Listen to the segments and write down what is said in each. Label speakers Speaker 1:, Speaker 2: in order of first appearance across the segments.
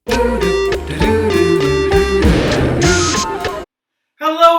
Speaker 1: Hello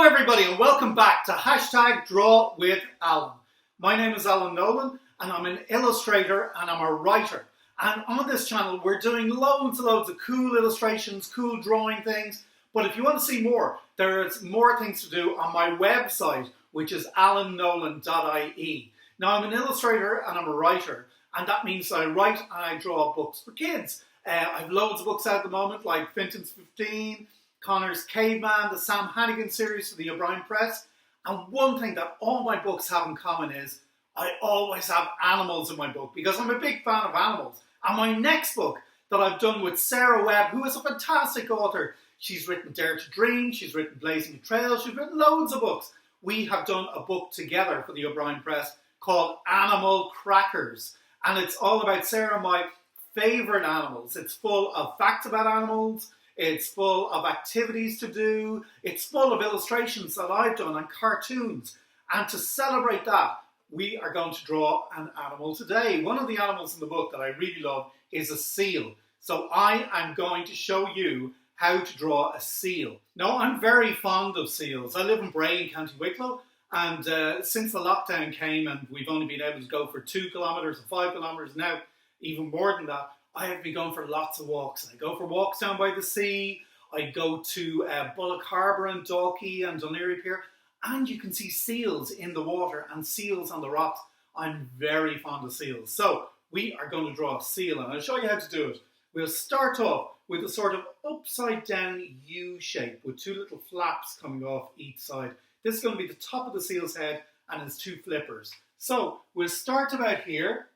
Speaker 1: everybody and welcome back to Hashtag Draw with Alan. My name is Alan Nolan and I'm an illustrator and I'm a writer. And on this channel we're doing loads and loads of cool illustrations, cool drawing things. But if you want to see more, there's more things to do on my website, which is alannolan.ie. Now I'm an illustrator and I'm a writer, and that means I write and I draw books for kids. I have loads of books out at the moment, like Finton's 15, Connor's Caveman, the Sam Hannigan series for the O'Brien Press. And one thing that all my books have in common is I always have animals in my book because I'm a big fan of animals. And my next book that I've done with Sarah Webb, who is a fantastic author, she's written Dare to Dream, she's written Blazing a Trail, she's written loads of books. We have done a book together for the O'Brien Press called Animal Crackers. And it's all about Sarah, my favourite animals. It's full of facts about animals. It's full of activities to do. It's full of illustrations that I've done and cartoons. And to celebrate that, we are going to draw an animal today. One of the animals in the book that I really love is a seal. So I am going to show you how to draw a seal. Now, I'm very fond of seals. I live in Bray in County Wicklow. And since the lockdown came and we've only been able to go for 2 kilometres and 5 kilometres, now even more than that, I have been going for lots of walks. I go for walks down by the sea. I go to Bullock Harbour and Dalkey and Dunleary Pier. And you can see seals in the water and seals on the rocks. I'm very fond of seals. So we are going to draw a seal and I'll show you how to do it. We'll start off with a sort of upside down U shape with 2 little flaps coming off each side. This is going to be the top of the seal's head and its 2 flippers. So we'll start about here,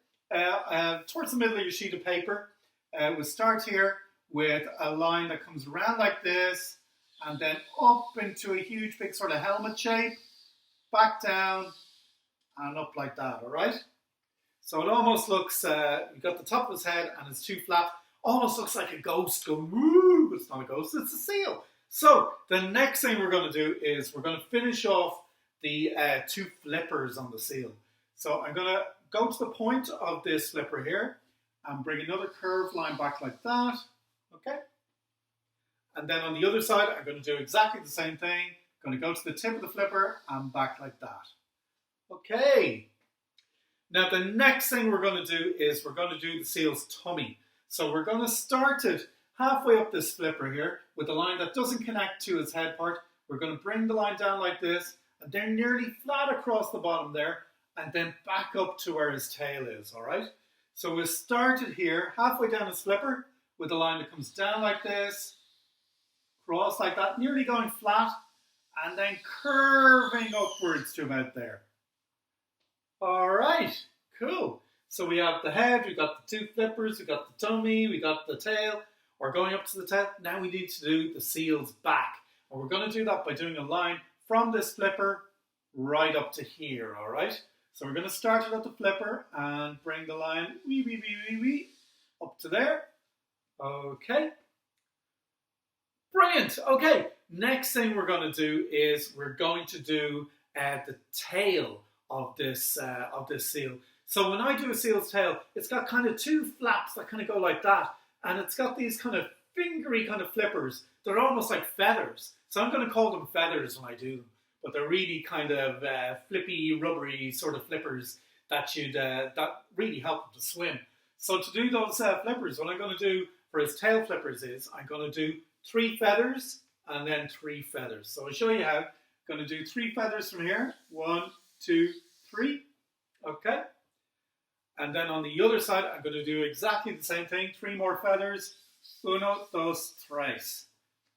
Speaker 1: towards the middle of your sheet of paper. We'll start here with a line that comes around like this and then up into a huge big sort of helmet shape, back down and up like that, all right? So it almost looks, you've got the top of his head and its 2 flaps, almost looks like a ghost going, woo, but it's not a ghost, it's a seal. So the next thing we're going to do is we're going to finish off the 2 flippers on the seal. So I'm going to go to the point of this flipper here and bring another curved line back like that, okay? And then on the other side, I'm going to do exactly the same thing. I'm going to go to the tip of the flipper and back like that. Okay. Now the next thing we're going to do is we're going to do the seal's tummy. So we're going to start it halfway up this flipper here with a line that doesn't connect to its head part. We're going to bring the line down like this and then nearly flat across the bottom there and then back up to where his tail is, all right? So we'll start it here halfway down his flipper with a line that comes down like this, cross like that, nearly going flat and then curving upwards to about there. All right, cool. So we have the head, we've got the 2 flippers, we've got the tummy, we got the tail. We're going up to the tail. Now we need to do the seal's back. And we're going to do that by doing a line from this flipper right up to here, all right? So we're going to start it at the flipper and bring the line up to there. Okay. Brilliant. Okay. Next thing we're going to do is we're going to do the tail of this seal. So when I do a seal's tail, it's got kind of 2 flaps that kind of go like that. And it's got these kind of fingery kind of flippers. They're almost like feathers. So I'm going to call them feathers when I do them. But they're really kind of flippy, rubbery sort of flippers that really help them to swim. So to do those flippers, what I'm going to do for his tail flippers is I'm going to do 3 feathers and then 3 feathers. So I'll show you how. I'm going to do 3 feathers from here. 1, 2, 3. Okay. And then on the other side, I'm going to do exactly the same thing. 3 more feathers. 1, 2, 3.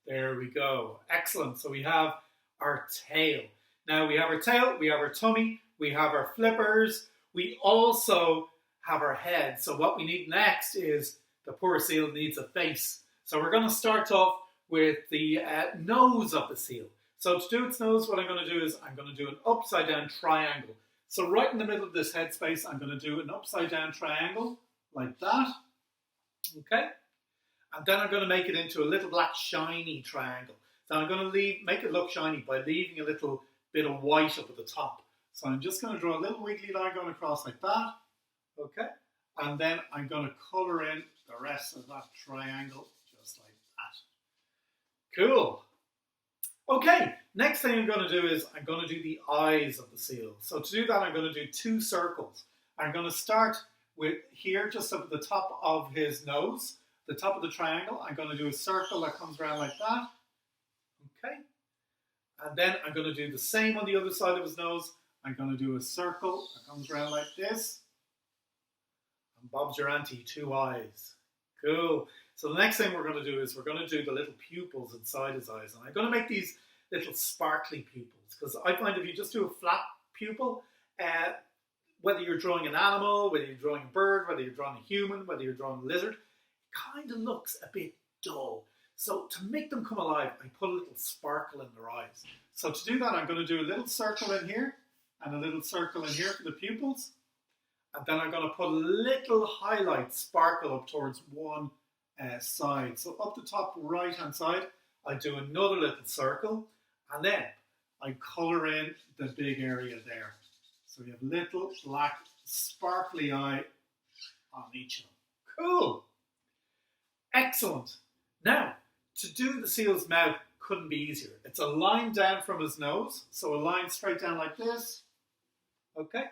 Speaker 1: There we go. Excellent. So we have our tail. Now we have our tail, we have our tummy, we have our flippers. We also have our head. So what we need next is the poor seal needs a face. So we're going to start off with the nose of the seal. So to do its nose, what I'm going to do is I'm going to do an upside down triangle. So right in the middle of this head space, I'm going to do an upside down triangle like that. Okay. And then I'm going to make it into a little black shiny triangle. So I'm going to make it look shiny by leaving a little bit of white up at the top. So I'm just going to draw a little wiggly line going across like that. Okay. And then I'm going to colour in the rest of that triangle just like Cool. Okay, next thing I'm going to do is I'm going to do the eyes of the seal. So to do that, I'm going to do 2 circles. I'm going to start with here, just up at the top of his nose, the top of the triangle. I'm going to do a circle that comes around like that. Okay. And then I'm going to do the same on the other side of his nose. I'm going to do a circle that comes around like this. And Bob's your auntie, 2 eyes. Cool. So the next thing we're going to do is we're going to do the little pupils inside his eyes. And I'm going to make these little sparkly pupils, because I find if you just do a flat pupil, whether you're drawing an animal, whether you're drawing a bird, whether you're drawing a human, whether you're drawing a lizard, it kind of looks a bit dull. So to make them come alive, I put a little sparkle in their eyes. So to do that, I'm going to do a little circle in here and a little circle in here for the pupils. And then I'm going to put a little highlight sparkle up towards one side. So up the top right hand side, I do another little circle, and then I colour in the big area there. So we have little black sparkly eye on each of them. Cool. Excellent. Now, to do the seal's mouth couldn't be easier. It's a line down from his nose, so a line straight down like this. Okay.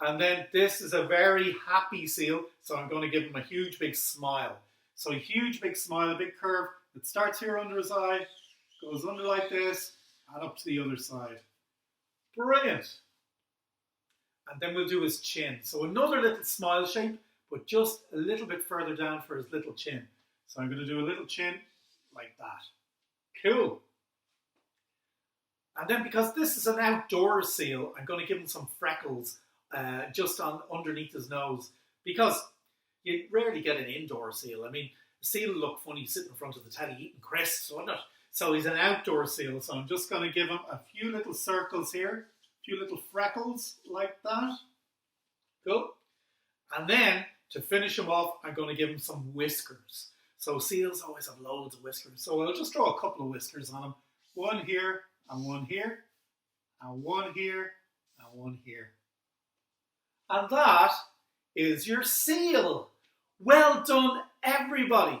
Speaker 1: And then this is a very happy seal, so I'm going to give him a huge big smile. So a huge big smile, a big curve that starts here under his eye, goes under like this, and up to the other side. Brilliant. And then we'll do his chin. So another little smile shape, but just a little bit further down for his little chin. So I'm going to do a little chin like that. Cool. And then because this is an outdoor seal, I'm going to give him some freckles just on underneath his nose, because you rarely get an indoor seal. I mean, a seal will look funny sitting in front of the telly eating crisps, wouldn't it? So he's an outdoor seal, so I'm just going to give him a few little circles here, a few little freckles like that. Cool. And then to finish him off, I'm going to give him some whiskers. So seals always have loads of whiskers. So I'll just draw a couple of whiskers on him. One here, and one here, and one here, and one here. And that is your seal. Well done, everybody.